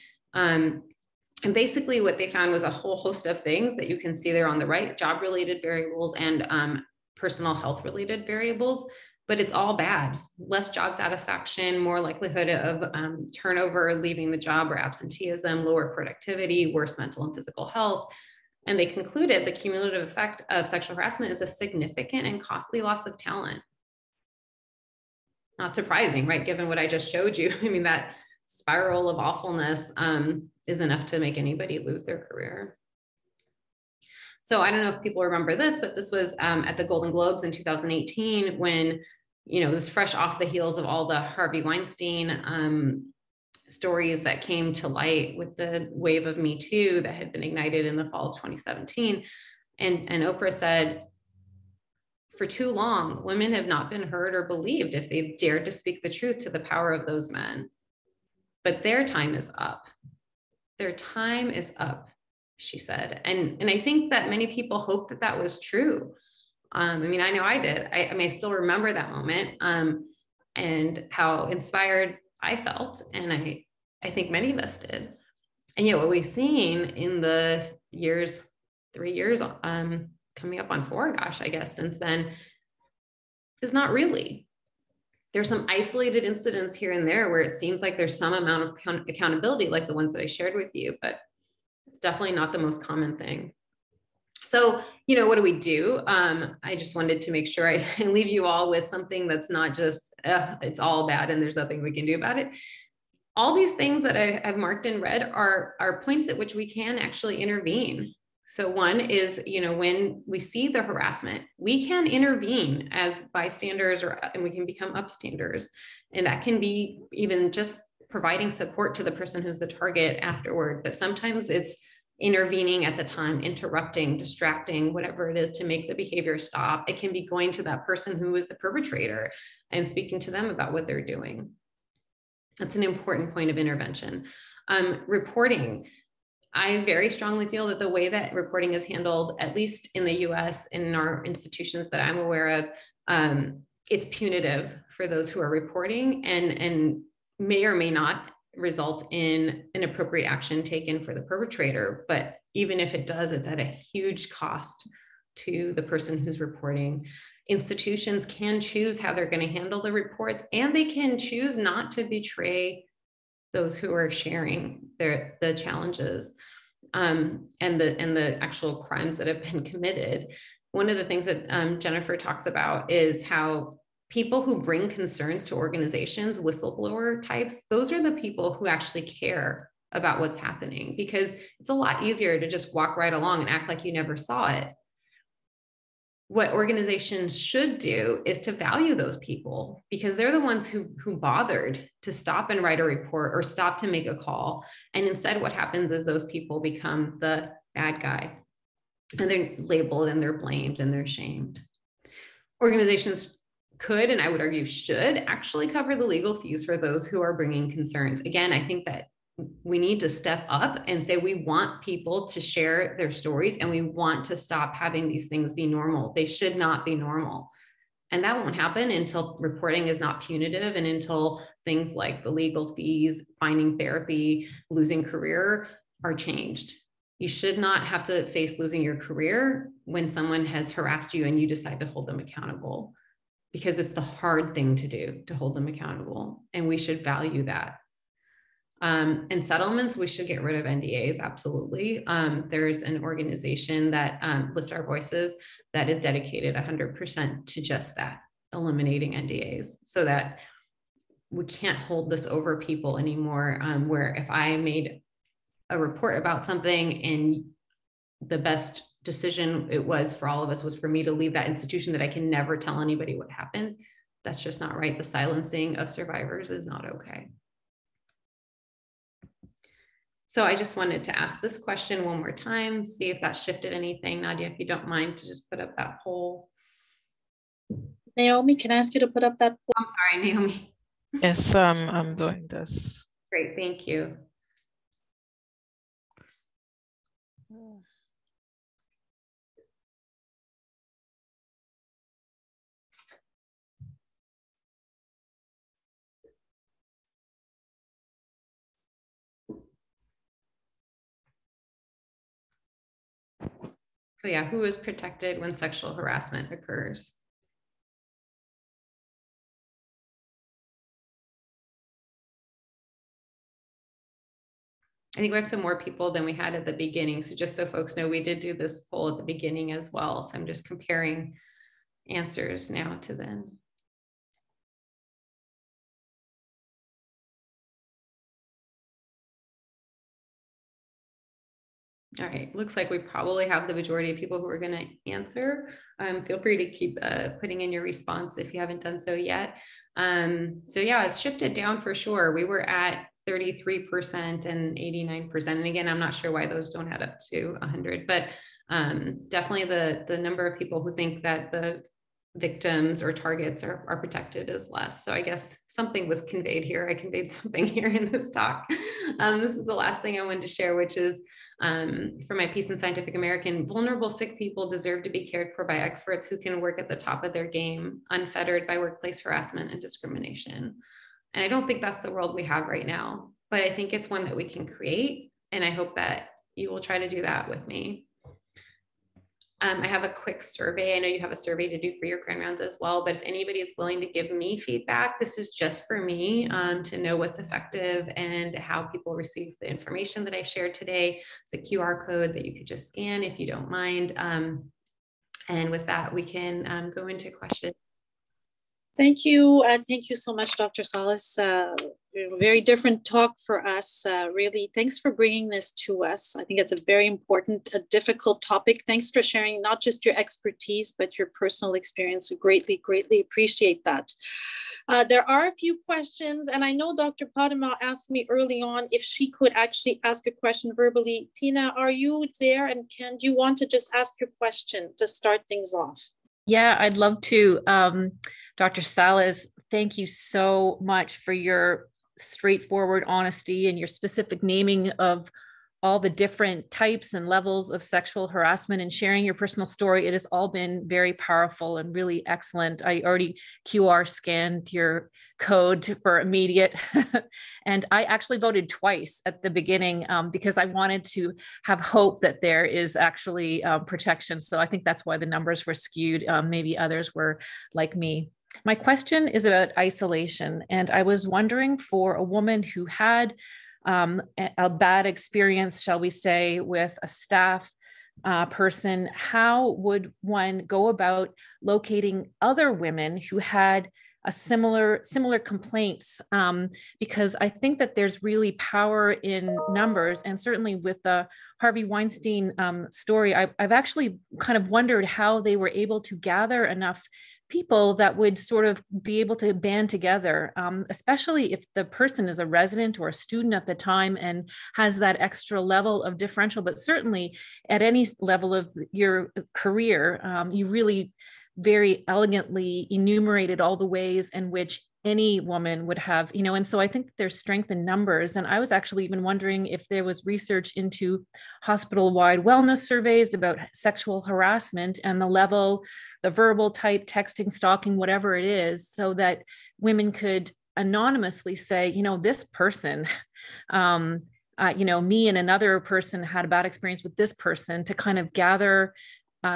And basically what they found was a whole host of things that you can see there on the right, job-related variables and personal health-related variables, but it's all bad. Less job satisfaction, more likelihood of turnover, leaving the job or absenteeism, lower productivity, worse mental and physical health. And they concluded the cumulative effect of sexual harassment is a significant and costly loss of talent. Not surprising, right? Given what I just showed you. I mean, that spiral of awfulness is enough to make anybody lose their career. So I don't know if people remember this, but this was at the Golden Globes in 2018 when, you know, it was fresh off the heels of all the Harvey Weinstein stories that came to light with the wave of Me Too that had been ignited in the fall of 2017. And Oprah said, for too long, women have not been heard or believed if they dared to speak the truth to the power of those men. But their time is up. Their time is up, she said. And I think that many people hoped that that was true. I mean, I know I did. I mean, I still remember that moment and how inspired I felt. And I think many of us did. And yet what we've seen in the years, 3 years, coming up on 4, gosh, I guess since then, is not really. There's some isolated incidents here and there where it seems like there's some amount of accountability, like the ones that I shared with you, but it's definitely not the most common thing. So, you know, what do we do? I just wanted to make sure I leave you all with something that's not just, it's all bad and there's nothing we can do about it. All these things that I've marked in red are points at which we can actually intervene. So one is, you know, when we see the harassment, we can intervene as bystanders and we can become upstanders. And that can be even just providing support to the person who's the target afterward. But sometimes it's intervening at the time, interrupting, distracting, whatever it is to make the behavior stop. It can be going to that person who is the perpetrator and speaking to them about what they're doing. That's an important point of intervention. Reporting. I very strongly feel that the way that reporting is handled, at least in the US, in our institutions that I'm aware of, it's punitive for those who are reporting and may or may not result in an appropriate action taken for the perpetrator. But even if it does, it's at a huge cost to the person who's reporting. Institutions can choose how they're going to handle the reports, and they can choose not to betray those who are sharing the challenges and the actual crimes that have been committed. One of the things that Jennifer talks about is how people who bring concerns to organizations, whistleblower types, those are the people who actually care about what's happening, because it's a lot easier to just walk right along and act like you never saw it. What organizations should do is to value those people, because they're the ones who bothered to stop and write a report or stop to make a call. And instead, what happens is those people become the bad guy, and they're labeled and they're blamed and they're shamed. Organizations could, and I would argue should, actually cover the legal fees for those who are bringing concerns. Again, I think that we need to step up and say we want people to share their stories, and we want to stop having these things be normal. They should not be normal. And that won't happen until reporting is not punitive, and until things like the legal fees, finding therapy, losing career are changed. You should not have to face losing your career when someone has harassed you and you decide to hold them accountable, because it's the hard thing to do, to hold them accountable. And we should value that. And settlements, we should get rid of NDAs. Absolutely. There's an organization that Lift Our Voices that is dedicated 100% to just that, eliminating NDAs, so that we can't hold this over people anymore. Where if I made a report about something and the best decision it was for all of us was for me to leave that institution, that I can never tell anybody what happened, that's just not right. The silencing of survivors is not okay. So I just wanted to ask this question one more time, see if that shifted anything. Nadia, if you don't mind to just put up that poll. Naomi, can I ask you to put up that poll? I'm sorry, Naomi. Yes, I'm doing this. Great, thank you. So yeah, who is protected when sexual harassment occurs? I think we have some more people than we had at the beginning. So just so folks know, we did do this poll at the beginning as well. So I'm just comparing answers now to then. All right, looks like we probably have the majority of people who are going to answer. Feel free to keep putting in your response if you haven't done so yet. So yeah, it's shifted down for sure. We were at 33% and 89%. And again, I'm not sure why those don't add up to 100, but definitely the number of people who think that the victims or targets are protected is less. So I guess something was conveyed here. I conveyed something here in this talk. This is the last thing I wanted to share, which is for my piece in Scientific American, vulnerable sick people deserve to be cared for by experts who can work at the top of their game, unfettered by workplace harassment and discrimination. And I don't think that's the world we have right now, but I think it's one that we can create. And I hope that you will try to do that with me. I have a quick survey. I know you have a survey to do for your grand rounds as well, but if anybody is willing to give me feedback, this is just for me to know what's effective and how people receive the information that I shared today. It's a QR code that you could just scan if you don't mind. And with that, we can go into questions. Thank you. Thank you so much, Dr. Salles. Very different talk for us. Really, thanks for bringing this to us. I think it's a very important, a difficult topic. Thanks for sharing not just your expertise, but your personal experience. We greatly, greatly appreciate that. There are a few questions, and I know Dr. Padma asked me early on if she could actually ask a question verbally. Tina, are you there? And do you want to just ask your question to start things off? Yeah, I'd love to. Dr. Salles, thank you so much for your straightforward honesty and your specific naming of all the different types and levels of sexual harassment and sharing your personal story. It has all been very powerful and really excellent. I already QR scanned your code for immediate. And I actually voted twice at the beginning because I wanted to have hope that there is actually protection. So I think that's why the numbers were skewed. Maybe others were like me. My question is about isolation. And I was wondering, for a woman who had a bad experience, shall we say, with a staff person, how would one go about locating other women who had a similar complaints? Because I think that there's really power in numbers, and certainly with the Harvey Weinstein story, I've actually kind of wondered how they were able to gather enough people that would sort of be able to band together, especially if the person is a resident or a student at the time and has that extra level of differential. But certainly at any level of your career, you really very elegantly enumerated all the ways in which any woman would have, and so I think there's strength in numbers. And I was actually even wondering if there was research into hospital-wide wellness surveys about sexual harassment and the level, the verbal type, texting, stalking, whatever it is, so that women could anonymously say, this person, me and another person had a bad experience with this person, to kind of gather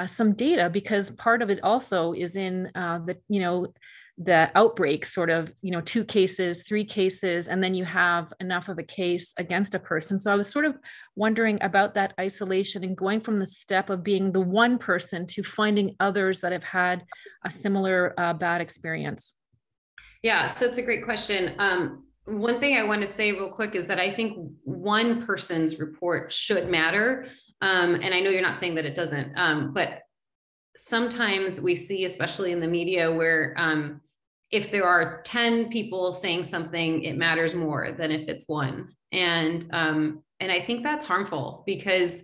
some data, because part of it also is in the outbreak, sort of, 2 cases, 3 cases, and then you have enough of a case against a person. So I was sort of wondering about that isolation and going from the step of being the one person to finding others that have had a similar bad experience. Yeah, so it's a great question. One thing I want to say real quick is that I think one person's report should matter. And I know you're not saying that it doesn't, but sometimes we see, especially in the media, where if there are 10 people saying something, it matters more than if it's one. And I think that's harmful, because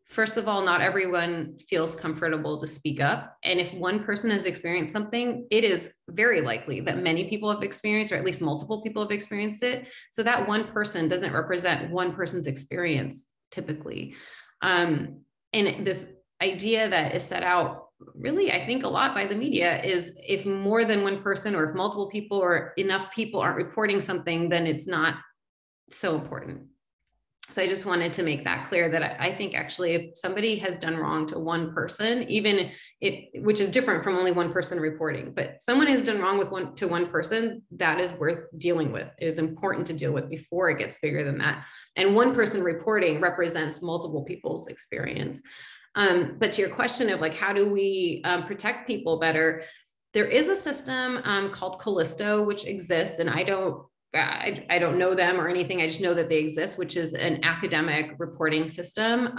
first of all, not everyone feels comfortable to speak up. And if one person has experienced something, it is very likely that many people have experienced, or at least multiple people have experienced it. So that one person doesn't represent one person's experience typically. And this idea that is set out really, I think, a lot by the media is, if more than one person, or if multiple people or enough people aren't reporting something, then it's not so important. So I just wanted to make that clear, that I think actually if somebody has done wrong to one person, even which is different from only one person reporting, but someone has done wrong with one person, that is worth dealing with. It is important to deal with before it gets bigger than that. And one person reporting represents multiple people's experience. But to your question of like, how do we protect people better? There is a system called Callisto, which exists, and I don't know them or anything. I just know that they exist, which is an academic reporting system,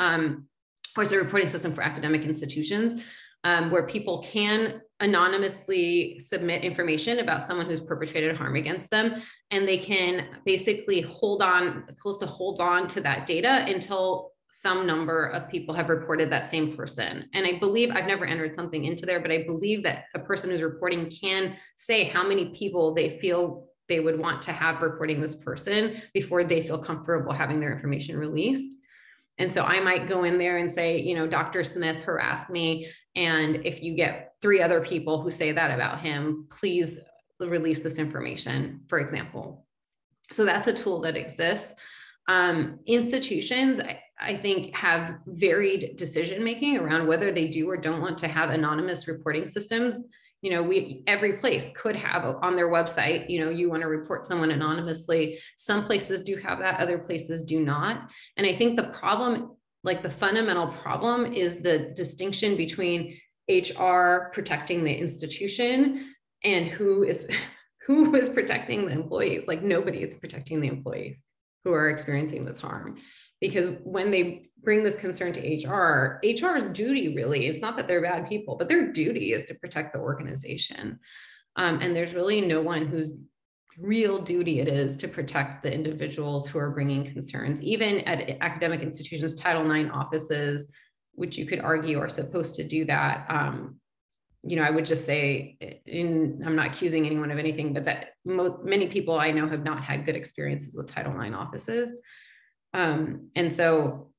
or it's a reporting system for academic institutions, where people can anonymously submit information about someone who's perpetrated harm against them. And they can basically Callisto holds on to that data until some number of people have reported that same person. And I believe, I've never entered something into there, but I believe that a person who's reporting can say how many people they feel they would want to have reporting this person before they feel comfortable having their information released. And so I might go in there and say, Dr. Smith harassed me, and if you get 3 other people who say that about him, please release this information, for example. So that's a tool that exists. Institutions, I think, have varied decision-making around whether they do or don't want to have anonymous reporting systems. Every place could have on their website, you want to report someone anonymously. Some places do have that, other places do not. And I think the problem, like the fundamental problem, is the distinction between HR protecting the institution and who is protecting the employees. Like, nobody is protecting the employees who are experiencing this harm. Because when they bring this concern to HR's duty, really, it's not that they're bad people, but their duty is to protect the organization. And there's really no one whose real duty it is to protect the individuals who are bringing concerns. Even at academic institutions, Title IX offices, which you could argue are supposed to do that. I would just say, I'm not accusing anyone of anything, but that many people I know have not had good experiences with Title IX offices. And so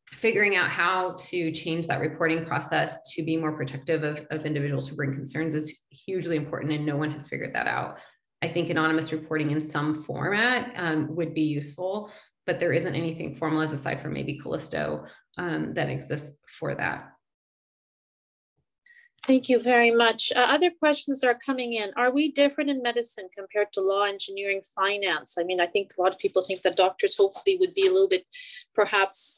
figuring out how to change that reporting process to be more protective of individuals who bring concerns is hugely important, and no one has figured that out. I think anonymous reporting in some format would be useful, but there isn't anything formalized aside from maybe Callisto that exists for that. Thank you very much. Other questions are coming in. Are we different in medicine compared to law, engineering, finance? I mean, I think a lot of people think that doctors hopefully would be a little bit perhaps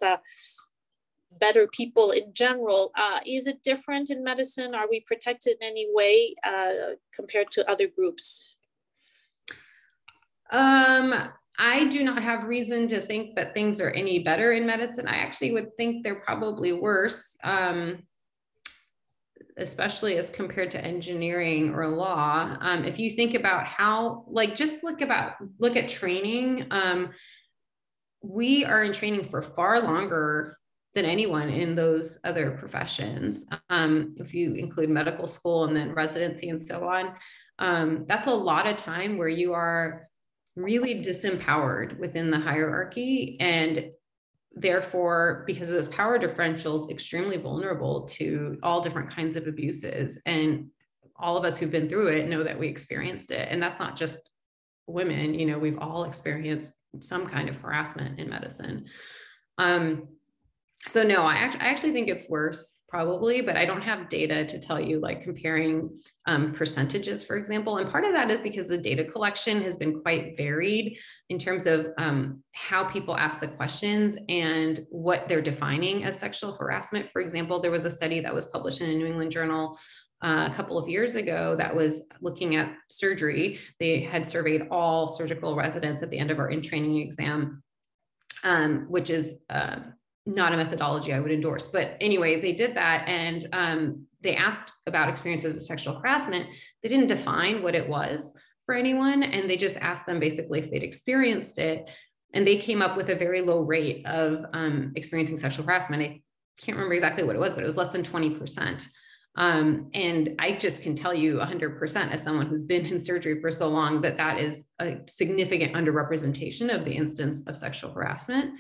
better people in general. Is it different in medicine? Are we protected in any way compared to other groups? I do not have reason to think that things are any better in medicine. I actually would think they're probably worse, especially as compared to engineering or law. If you think about how, like, just look at training. We are in training for far longer than anyone in those other professions. If you include medical school and then residency and so on, that's a lot of time where you are really disempowered within the hierarchy, and therefore, because of those power differentials, extremely vulnerable to all different kinds of abuses. And all of us who've been through it know that we experienced it. And that's not just women, you know, we've all experienced some kind of harassment in medicine. So no, I actually think it's worse, probably, but I don't have data to tell you, like comparing percentages, for example. And part of that is because the data collection has been quite varied in terms of how people ask the questions and what they're defining as sexual harassment. For example, there was a study that was published in a New England Journal a couple of years ago that was looking at surgery. They had surveyed all surgical residents at the end of our in-training exam, which is not a methodology I would endorse. But anyway, they did that, and they asked about experiences of sexual harassment. They didn't define what it was for anyone, and they just asked them basically if they'd experienced it. And they came up with a very low rate of experiencing sexual harassment. I can't remember exactly what it was, but it was less than 20%. And I just can tell you 100% as someone who's been in surgery for so long that that is a significant underrepresentation of the instance of sexual harassment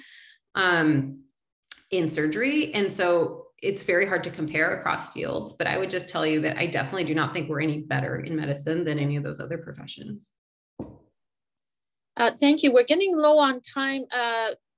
in surgery. And so it's very hard to compare across fields, but I would just tell you that I definitely do not think we're any better in medicine than any of those other professions. Thank you. We're getting low on time.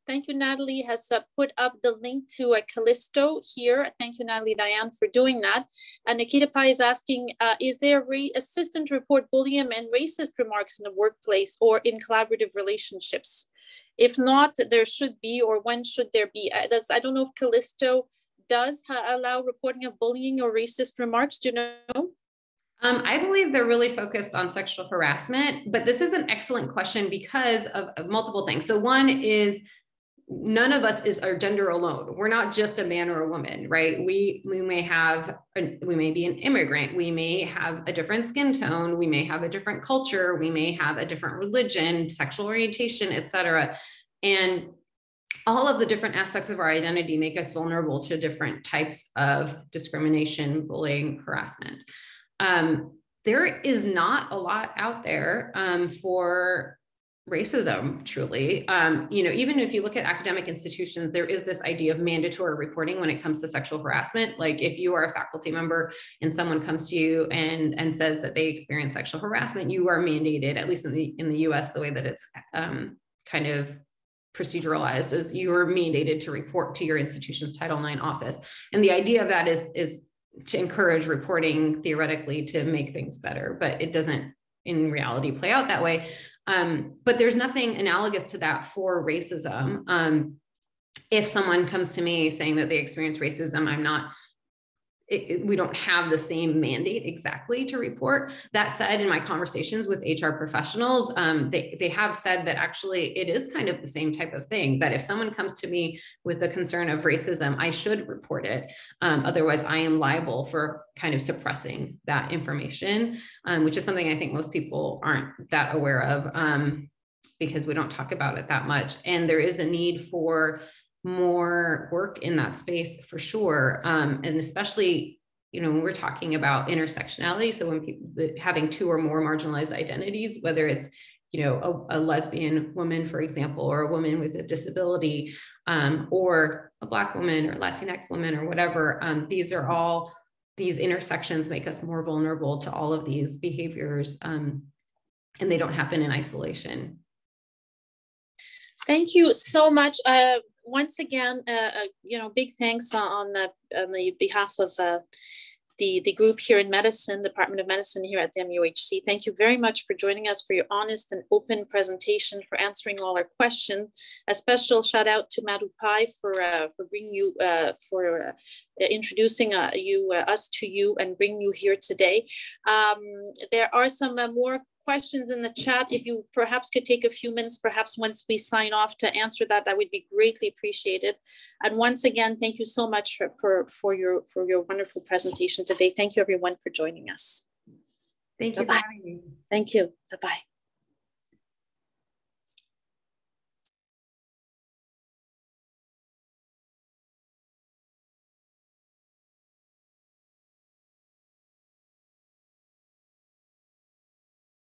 Thank you, Natalie has put up the link to Callisto here. Thank you, Natalie Diane, for doing that. And Nikita Pai is asking, is there assistant report bullying and racist remarks in the workplace or in collaborative relationships? If not, there should be, or when should there be? I don't know if Callisto does allow reporting of bullying or racist remarks. Do you know? I believe they're really focused on sexual harassment, but this is an excellent question because of multiple things. So one is, none of us are gender alone. We're not just a man or a woman, right? We may be an immigrant. We may have a different skin tone. We may have a different culture. We may have a different religion, sexual orientation, et cetera. And all of the different aspects of our identity make us vulnerable to different types of discrimination, bullying, harassment. There is not a lot out there for racism, truly. Even if you look at academic institutions, there is this idea of mandatory reporting when it comes to sexual harassment. Like if you are a faculty member and someone comes to you and says that they experience sexual harassment, you are mandated, at least in the US, the way that it's kind of proceduralized, is you are mandated to report to your institution's Title IX office. And the idea of that is to encourage reporting, theoretically, to make things better, but it doesn't in reality play out that way. But there's nothing analogous to that for racism. If someone comes to me saying that they experience racism, we don't have the same mandate exactly to report. That said, in my conversations with HR professionals, they have said that actually it is kind of the same type of thing, that if someone comes to me with a concern of racism, I should report it. Otherwise, I am liable for kind of suppressing that information, which is something I think most people aren't that aware of because we don't talk about it that much. And there is a need for more work in that space for sure. And especially, when we're talking about intersectionality. So when people having two or more marginalized identities, whether it's you know, a lesbian woman, for example, or a woman with a disability, or a Black woman or Latinx woman or whatever. These intersections make us more vulnerable to all of these behaviors, and they don't happen in isolation. Thank you so much. Once again, you know, big thanks on the behalf of the group here in medicine, Department of Medicine here at the MUHC. Thank you very much for joining us, for your honest and open presentation, for answering all our questions. A special shout out to Marupai for bringing you, introducing us to you and bringing you here today. There are some more questions in the chat. If you perhaps could take a few minutes, perhaps once we sign off, to answer that, that would be greatly appreciated. And once again, thank you so much for your wonderful presentation today. Thank you everyone for joining us. Thank you for having me. Thank you. Bye-bye.